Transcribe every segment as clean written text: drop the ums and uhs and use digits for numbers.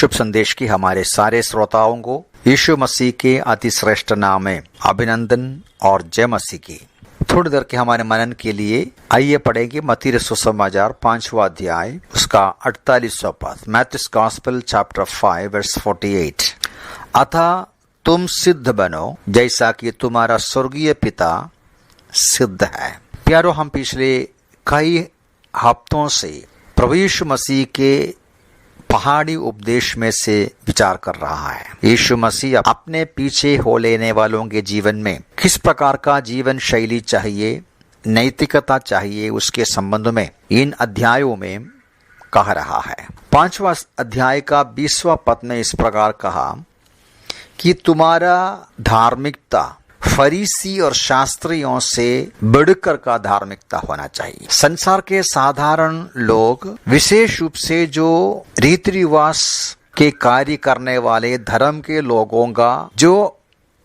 शुभ संदेश की हमारे सारे श्रोताओं को यीशु मसीह के अति श्रेष्ठ नाम में अभिनंदन और जय मसीह की। थोड़ी देर के हमारे मनन के लिए आइए पढ़ेंगे मत्ती रचित सुसमाचार 5वां अध्याय उसका 48वां पद। Matthew's gospel chapter 5 verse 48। अतः तुम सिद्ध बनो जैसा कि तुम्हारा स्वर्गीय पिता सिद्ध है। प्यारो, हम पिछले कई हफ्तों से प्रभु यीशु मसीह के पहाड़ी उपदेश में से विचार कर रहा है। यीशु मसीह अपने पीछे हो लेने वालों के जीवन में किस प्रकार का जीवन शैली चाहिए, नैतिकता चाहिए, उसके संबंध में इन अध्यायों में कह रहा है। 5वां अध्याय का 20वां पद में इस प्रकार कहा कि तुम्हारा धार्मिकता फरीसी और शास्त्रियों से बढ़कर का धार्मिकता होना चाहिए। संसार के साधारण लोग, विशेष रूप से जो रीति रिवाज के कार्य करने वाले धर्म के लोगों का जो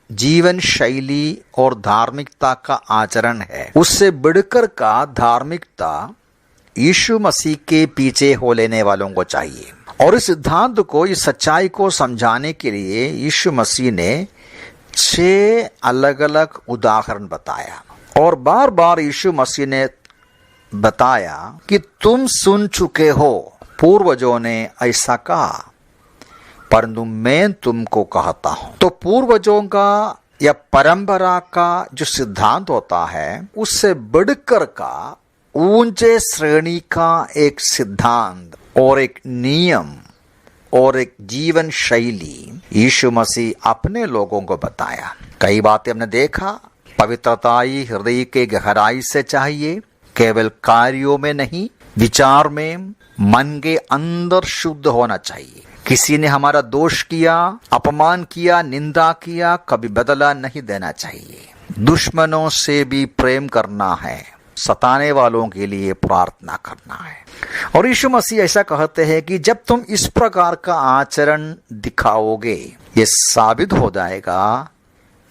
जीवन शैली और धार्मिकता का आचरण है, उससे बढ़कर का धार्मिकता यीशु मसीह के पीछे हो लेने वालों को चाहिए। और इस सिद्धांत को, इस सच्चाई को समझाने के लिए यीशु मसीह ने 6 अलग अलग उदाहरण बताया। और बार बार यीशु मसीह ने बताया कि तुम सुन चुके हो, पूर्वजों ने ऐसा कहा, परंतु मैं तुमको कहता हूं। तो पूर्वजों का या परंपरा का जो सिद्धांत होता है, उससे बढ़कर का ऊंचे श्रेणी का एक सिद्धांत और एक नियम और एक जीवन शैली यीशु मसीह अपने लोगों को बताया। कई बातें हमने देखा, पवित्रता ही हृदय के गहराई से चाहिए, केवल कार्यों में नहीं, विचार में, मन के अंदर शुद्ध होना चाहिए। किसी ने हमारा दोष किया, अपमान किया, निंदा किया, कभी बदला नहीं देना चाहिए। दुश्मनों से भी प्रेम करना है, सताने वालों के लिए प्रार्थना करना है। और यीशु मसीह ऐसा कहते हैं कि जब तुम इस प्रकार का आचरण दिखाओगे, ये साबित हो जाएगा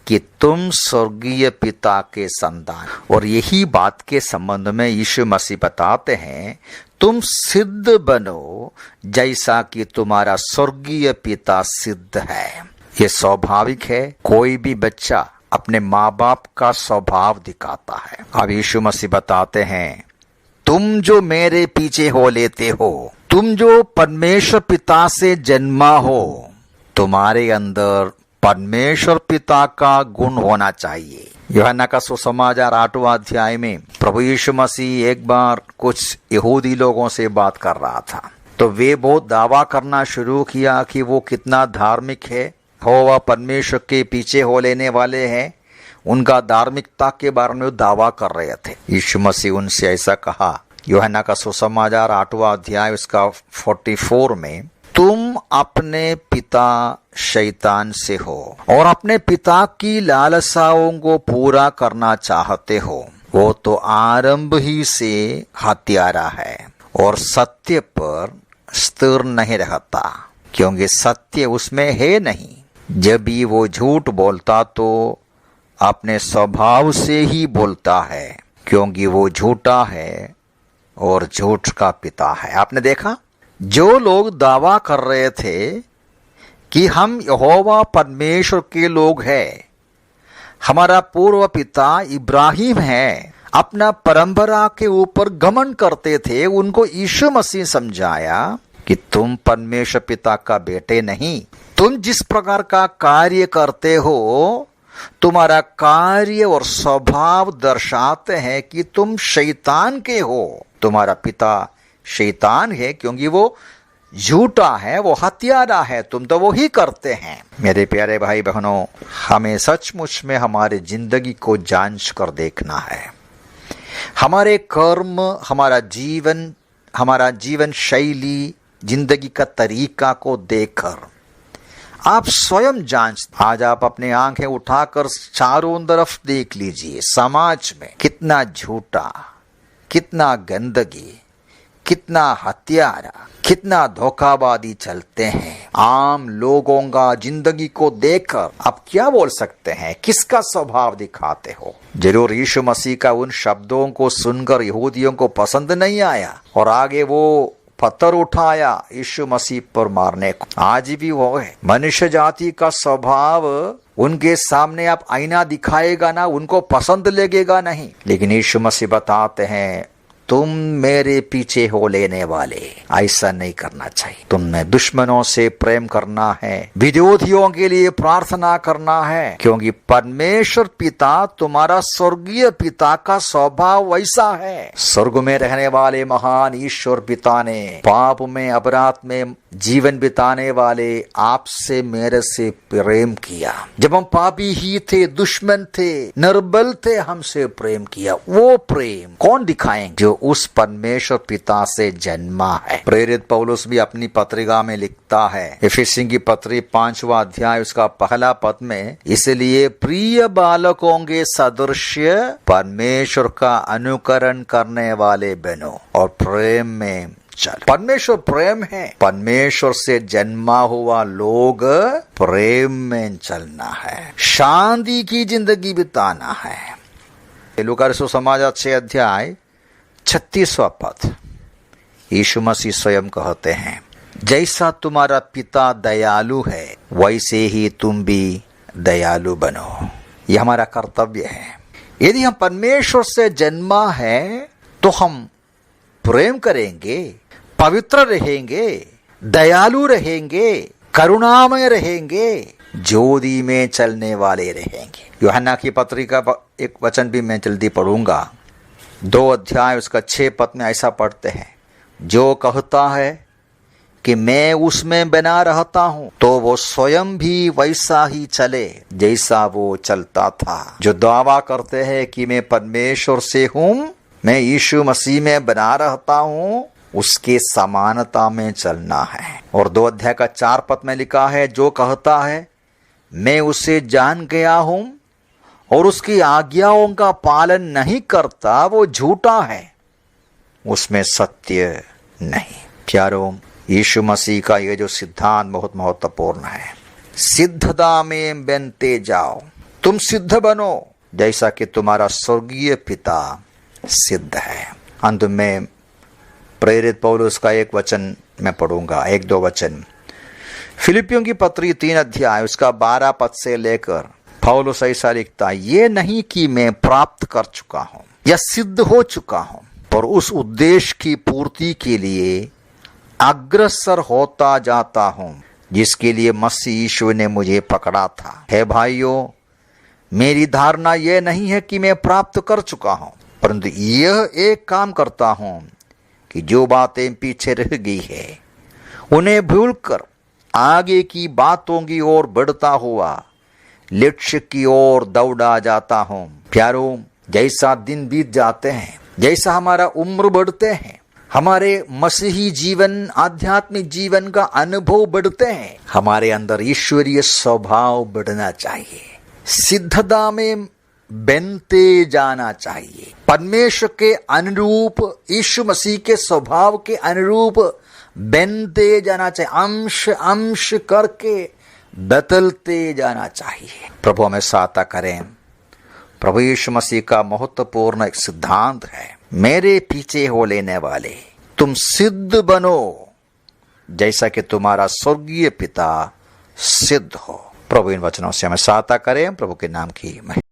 कि तुम स्वर्गीय पिता के संतान। और यही बात के संबंध में यीशु मसीह बताते हैं, तुम सिद्ध बनो जैसा कि तुम्हारा स्वर्गीय पिता सिद्ध है। ये स्वाभाविक है, कोई भी बच्चा अपने माँ बाप का स्वभाव दिखाता है। अब यीशु मसीह बताते हैं, तुम जो मेरे पीछे हो लेते हो, तुम जो परमेश्वर पिता से जन्मा हो, तुम्हारे अंदर परमेश्वर पिता का गुण होना चाहिए। यूहन्ना का सुसमाचार 8वां अध्याय में प्रभु यीशु मसीह एक बार कुछ यहूदी लोगों से बात कर रहा था, तो वे बहुत दावा करना शुरू किया कि वो कितना धार्मिक है, वह परमेश्वर के पीछे हो लेने वाले हैं। उनका धार्मिकता के बारे में दावा कर रहे थे। यीशु मसीह उनसे ऐसा कहा, यूहन्ना का सुसमाचार 8वां अध्याय उसका 44 में, तुम अपने पिता शैतान से हो और अपने पिता की लालसाओं को पूरा करना चाहते हो। वो तो आरंभ ही से हत्यारा है और सत्य पर स्थिर नहीं रहता, क्योंकि सत्य उसमें है नहीं। जब भी वो झूठ बोलता तो अपने स्वभाव से ही बोलता है, क्योंकि वो झूठा है और झूठ का पिता है। आपने देखा, जो लोग दावा कर रहे थे कि हम यहोवा परमेश्वर के लोग हैं, हमारा पूर्व पिता इब्राहिम है, अपना परंपरा के ऊपर घमंड करते थे, उनको यीशु मसीह समझाया कि तुम परमेश्वर पिता का बेटे नहीं, तुम जिस प्रकार का कार्य करते हो, तुम्हारा कार्य और स्वभाव दर्शाते हैं कि तुम शैतान के हो। तुम्हारा पिता शैतान है, क्योंकि वो झूठा है, वो हत्यारा है, तुम तो वो ही करते हैं। मेरे प्यारे भाई बहनों, हमें सचमुच में हमारे जिंदगी को जांच कर देखना है। हमारे कर्म, हमारा जीवन शैली, जिंदगी का तरीका को देखकर आप स्वयं जांच। आज आप अपनी आंखें उठाकर चारों तरफ देख लीजिए, समाज में कितना झूठा, कितना गंदगी, कितना हत्यारा, कितना धोखाबाजी चलते हैं। आम लोगों का जिंदगी को देखकर आप क्या बोल सकते हैं, किसका स्वभाव दिखाते हो? जरूर यीशु मसीह का उन शब्दों को सुनकर यहूदियों को पसंद नहीं आया और आगे वो पत्थर उठाया यीशु मसीह पर मारने को। आज भी वो है। मनुष्य जाति का स्वभाव, उनके सामने आप आईना दिखाएगा ना, उनको पसंद लगेगा नहीं। लेकिन यीशु मसीह बताते हैं, तुम मेरे पीछे हो लेने वाले, ऐसा नहीं करना चाहिए। तुमने दुश्मनों से प्रेम करना है, विरोधियों के लिए प्रार्थना करना है, क्योंकि परमेश्वर पिता, तुम्हारा स्वर्गीय पिता का स्वभाव वैसा है। स्वर्ग में रहने वाले महान ईश्वर पिता ने पाप में, अपराध में जीवन बिताने वाले आपसे, मेरे से प्रेम किया। जब हम पापी ही थे, दुश्मन थे, निर्बल थे, हमसे प्रेम किया। वो प्रेम कौन दिखाएंगे? जो उस परमेश्वर पिता से जन्मा है। प्रेरित पौलुस भी अपनी पत्रिका में लिखता है, इफिसियों की पत्री 5वां अध्याय उसका पहला पद में, इसलिए प्रिय बालकों के सदृश्य परमेश्वर का अनुकरण करने वाले बनो और प्रेम में चल। परमेश्वर प्रेम है। परमेश्वर से जन्मा हुआ लोग प्रेम में चलना है, शांति की जिंदगी बिताना है। लूका सुसमाचार 6 अध्याय 36वां पद, यीशु मसीह स्वयं कहते हैं, जैसा तुम्हारा पिता दयालु है वैसे ही तुम भी दयालु बनो। यह हमारा कर्तव्य है। यदि हम परमेश्वर से जन्मा है तो हम प्रेम करेंगे, पवित्र रहेंगे, दयालु रहेंगे, करुणामय रहेंगे, ज्योति में चलने वाले रहेंगे। यूहन्ना की पत्रिका एक वचन भी मैं जल्दी पढ़ूंगा, 2 अध्याय उसका 6 पद में ऐसा पढ़ते हैं, जो कहता है कि मैं उसमें बना रहता हूं तो वो स्वयं भी वैसा ही चले जैसा वो चलता था। जो दावा करते हैं कि मैं परमेश्वर से हूं, मैं यीशु मसीह में बना रहता हूं, उसके समानता में चलना है। और 2 अध्याय का 4 पद में लिखा है, जो कहता है मैं उसे जान गया हूं और उसकी आज्ञाओं का पालन नहीं करता, वो झूठा है, उसमें सत्य नहीं। प्यारों, यीशु मसीह का ये जो सिद्धांत बहुत महत्वपूर्ण है। सिद्धता में बनते जाओ, तुम सिद्ध बनो जैसा कि तुम्हारा स्वर्गीय पिता सिद्ध है। अंत में प्रेरित पौलुस का एक वचन मैं पढ़ूंगा, 1-2 वचन। फिलिपियों की पत्री 3 अध्याय उसका 12 पद से लेकर पौलुस ऐसा लिखता है, ये नहीं कि मैं प्राप्त कर चुका हूं या सिद्ध हो चुका हूं, पर उस उद्देश्य की पूर्ति के लिए अग्रसर होता जाता हूं जिसके लिए मसीह यीशु ने मुझे पकड़ा था। हे भाइयों, मेरी धारणा यह नहीं है कि मैं प्राप्त कर चुका हूं, परंतु यह एक काम करता हूं कि जो बातें पीछे रह गई है उन्हें भूलकर आगे की बातों की ओर बढ़ता हुआ लक्ष्य की ओर दौड़ा जाता हूं। प्यारों, जैसा दिन बीत जाते हैं, जैसा हमारा उम्र बढ़ते हैं, हमारे मसीही जीवन, आध्यात्मिक जीवन का अनुभव बढ़ते हैं, हमारे अंदर ईश्वरीय स्वभाव बढ़ना चाहिए, सिद्धता में बनते जाना चाहिए, परमेश्वर के अनुरूप, यीशु मसीह के स्वभाव के अनुरूप बनते जाना चाहिए, अंश अंश करके बदलते जाना चाहिए। प्रभु हमें सहायता करें। प्रभु यीशु मसीह का महत्वपूर्ण एक सिद्धांत है, मेरे पीछे हो लेने वाले, तुम सिद्ध बनो जैसा कि तुम्हारा स्वर्गीय पिता सिद्ध हो। प्रभु इन वचनों से हमें सहायता करें। प्रभु के नाम की महिमा।